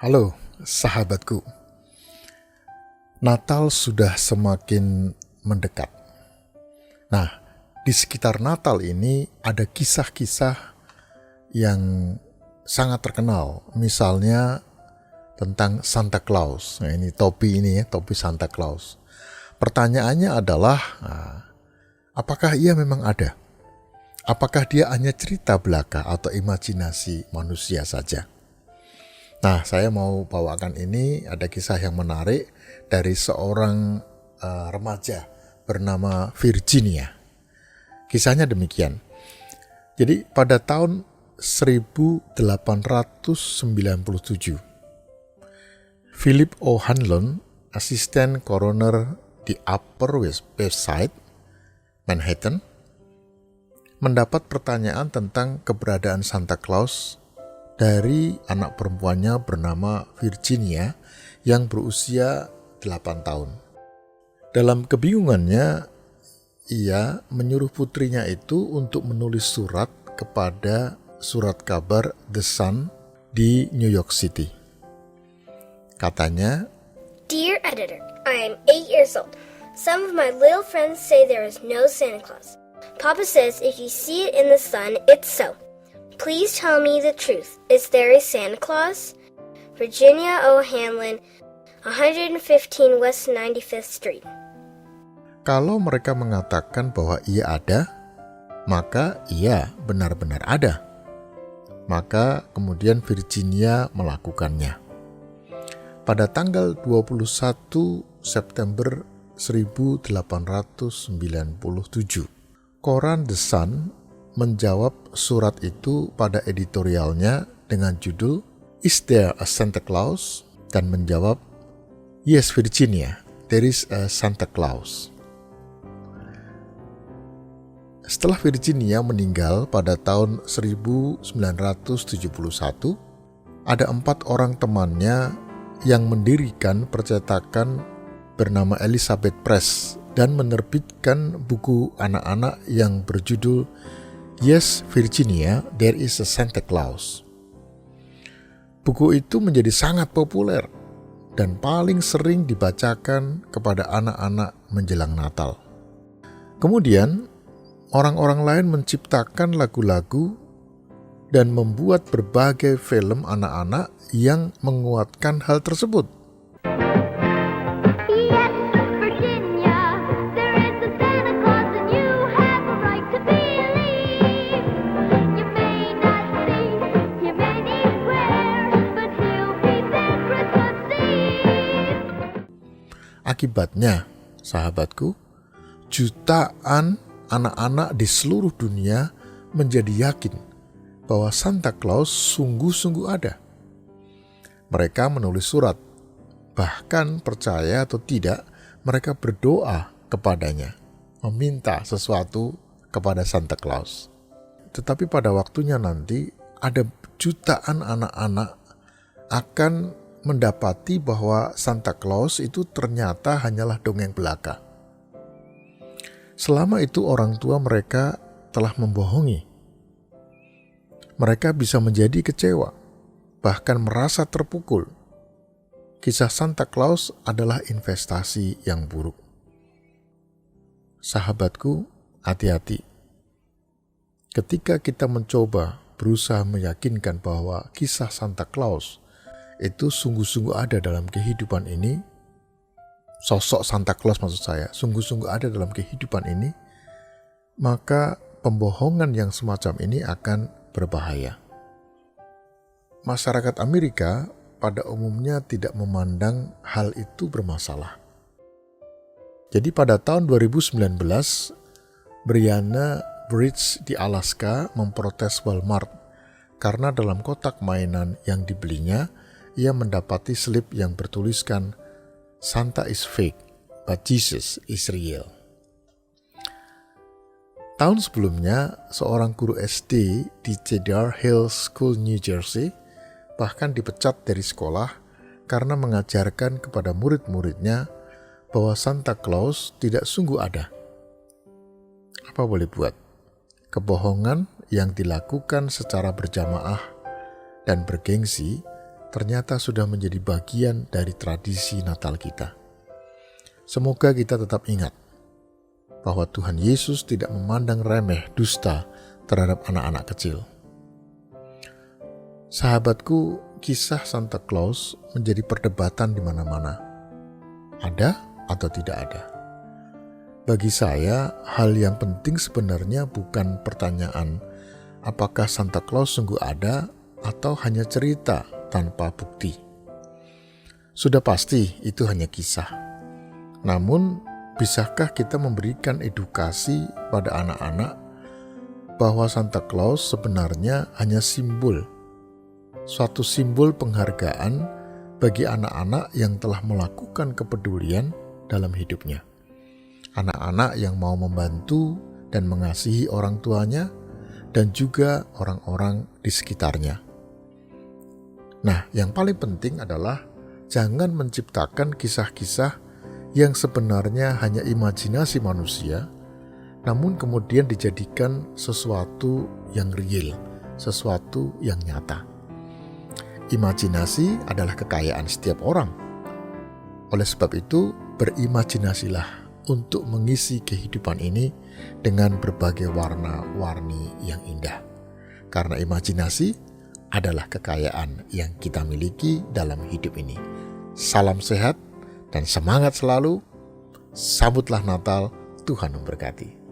Halo sahabatku, Natal sudah semakin mendekat. Nah, di sekitar Natal ini ada kisah-kisah yang sangat terkenal. Misalnya tentang Santa Claus. Nah, ini topi Santa Claus. Pertanyaannya adalah, apakah ia memang ada? Apakah dia hanya cerita belaka atau imajinasi manusia saja? Nah, saya mau bawakan ini, ada kisah yang menarik dari seorang remaja bernama Virginia. Kisahnya demikian. Jadi pada tahun 1897, Philip O'Hanlon, asisten coroner di Upper West Side, Manhattan, mendapat pertanyaan tentang keberadaan Santa Claus dari anak perempuannya bernama Virginia yang berusia 8 tahun. Dalam kebingungannya, ia menyuruh putrinya itu untuk menulis surat kepada surat kabar The Sun di New York City. Katanya, Dear editor, I am 8 years old. Some of my little friends say there is no Santa Claus. Papa says if you see it in the sun, it's so. Please tell me the truth. Is there a Santa Claus? Virginia O'Hanlon, 115 West 95th Street. kalau mereka mengatakan bahwa ia ada, maka ia benar-benar ada. Maka kemudian Virginia melakukannya. Pada tanggal 21 September 1897, koran The Sun menjawab surat itu pada editorialnya dengan judul Is There a Santa Claus? Dan menjawab, Yes Virginia, there is a Santa Claus. Setelah Virginia meninggal pada tahun 1971, ada 4 orang temannya yang mendirikan percetakan bernama Elizabeth Press dan menerbitkan buku anak-anak yang berjudul Yes Virginia, There is a Santa Claus. Buku itu menjadi sangat populer dan paling sering dibacakan kepada anak-anak menjelang Natal. Kemudian, orang-orang lain menciptakan lagu-lagu dan membuat berbagai film anak-anak yang menguatkan hal tersebut. Akibatnya, sahabatku, jutaan anak-anak di seluruh dunia menjadi yakin bahwa Santa Claus sungguh-sungguh ada. Mereka menulis surat, bahkan percaya atau tidak, mereka berdoa kepadanya, meminta sesuatu kepada Santa Claus. Tetapi pada waktunya nanti, ada jutaan anak-anak akan mendapati bahwa Santa Claus itu ternyata hanyalah dongeng belaka. Selama itu orang tua mereka telah membohongi. Mereka bisa menjadi kecewa, bahkan merasa terpukul. Kisah Santa Claus adalah investasi yang buruk. Sahabatku, hati-hati. Ketika kita mencoba berusaha meyakinkan bahwa kisah Santa Claus itu sungguh-sungguh ada dalam kehidupan ini, sosok Santa Claus maksud saya, sungguh-sungguh ada dalam kehidupan ini, maka pembohongan yang semacam ini akan berbahaya. Masyarakat Amerika pada umumnya tidak memandang hal itu bermasalah. Jadi pada tahun 2019, Brianna Bridge di Alaska memprotes Walmart karena dalam kotak mainan yang dibelinya, ia mendapati slip yang bertuliskan Santa is fake, but Jesus is real. Tahun sebelumnya, seorang guru SD di Cedar Hills School, New Jersey, bahkan dipecat dari sekolah karena mengajarkan kepada murid-muridnya bahwa Santa Claus tidak sungguh ada. Apa boleh buat? Kebohongan yang dilakukan secara berjamaah dan bergengsi ternyata sudah menjadi bagian dari tradisi Natal kita. Semoga kita tetap ingat bahwa Tuhan Yesus tidak memandang remeh dusta terhadap anak-anak kecil. Sahabatku, kisah Santa Claus menjadi perdebatan di mana-mana. Ada atau tidak ada? Bagi saya, hal yang penting sebenarnya bukan pertanyaan apakah Santa Claus sungguh ada atau hanya cerita tanpa bukti. Sudah pasti itu hanya kisah. Namun, bisakah kita memberikan edukasi pada anak-anak bahwa Santa Claus sebenarnya hanya simbol, suatu simbol penghargaan bagi anak-anak yang telah melakukan kepedulian dalam hidupnya. Anak-anak yang mau membantu dan mengasihi orang tuanya dan juga orang-orang di sekitarnya. Nah, yang paling penting adalah jangan menciptakan kisah-kisah yang sebenarnya hanya imajinasi manusia, namun kemudian dijadikan sesuatu yang real, sesuatu yang nyata. Imajinasi adalah kekayaan setiap orang. Oleh sebab itu, berimajinasilah untuk mengisi kehidupan ini dengan berbagai warna-warni yang indah. Karena imajinasi adalah kekayaan yang kita miliki dalam hidup ini. Salam sehat dan semangat selalu. Sambutlah Natal, Tuhan memberkati.